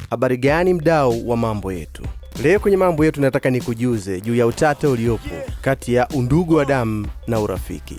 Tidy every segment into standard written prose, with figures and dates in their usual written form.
Habari gani mdau wa mambo yetu? Leo kwenye mambo yetu nataka nikujuze juu ya utata uliopo kati ya undugu wa damu na urafiki.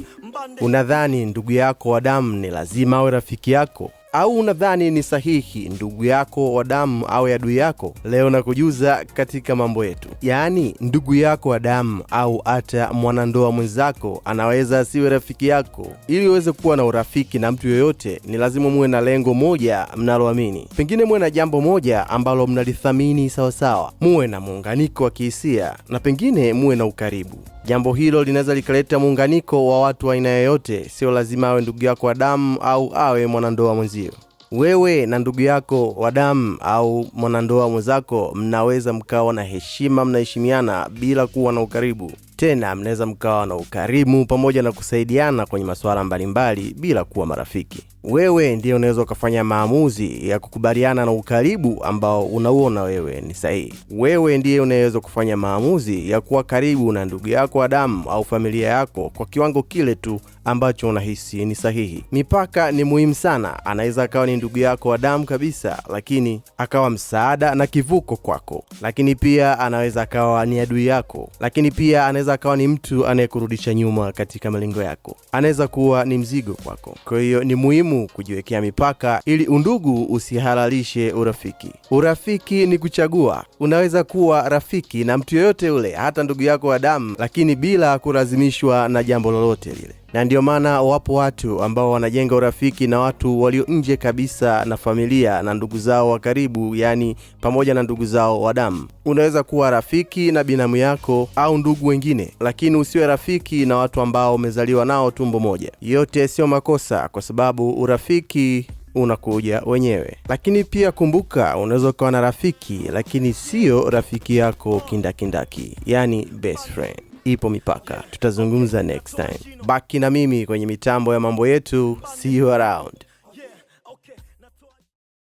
Unadhani ndugu yako wa damu ni lazima awe rafiki yako? Au unadhani ni sahihi ndugu yako wa damu awe adui yako? Leo nakujuza katika mambo yetu. Yaani ndugu yako wa damu au hata mwanandoa mwenzako anaweza asiwe rafiki yako. Ili uweze kuwa na urafiki na mtu yoyote, ni lazima muwe na lengo moja mnaloamini. Pengine muwe na jambo moja ambalo mnalithamini sawa sawa. Muwe na muunganiko wa kihisia na pengine muwe na ukaribu. Jambo hilo linaweza likaleta muunganiko wa watu wa aina yoyote, sio lazima awe ndugu yako wa damu au awe mwanandoa mwenzio. Wewe na ndugu yako wa damu au mwanandoa mwenzako mnaweza mkawa na heshima, mnaheshimiana bila kuwa na ukaribu. Tena mnaweza mkawa na ukarimu pamoja na kusaidiana kwenye masuala mbalimbali bila kuwa marafiki. Wewe ndiye unaweza kufanya maamuzi ya kukubaliana na ukaribu ambao unauona wewe ni sahihi. Wewe ndiye unaweza kufanya maamuzi ya kuwa karibu na ndugu yako wa damu au familia yako kwa kiwango kile tu ambacho unahisi ni sahihi. Mipaka ni muhimu sana. Anaweza akawa ni ndugu yako wa damu kabisa, lakini akawa msaada na kivuko kwako. Lakini pia anaweza akawa ni adui yako. Lakini pia anaweza akawa ni mtu anayekurudisha nyuma katika malengo yako. Anaweza kuwa ni mzigo kwako. Kwa hiyo ni muhimu kujiwekea mipaka ili undugu usihalalishe urafiki. Urafiki ni kuchagua. Unaweza kuwa rafiki na mtu yoyote ule, hata ndugu yako wa damu, lakini bila kulazimishwa na jambo lolote lile. Na ndio maana wapo watu ambao wanajenga urafiki na watu walio nje kabisa na familia na ndugu zao wa karibu, yani pamoja na ndugu zao wa damu. Unaweza kuwa rafiki na binamu yako au ndugu wengine, lakini usiwe rafiki na watu ambao umezaliwa nao tumbo moja. Yote sio makosa, kwa sababu urafiki unakuja wenyewe. Lakini pia kumbuka, unaweza kuwa na rafiki lakini sio rafiki yako kindakindaki, yani best friend. Ipo mipaka. Tutazungumza next time. Baki na mimi kwenye mitambo ya mambo yetu. See you around.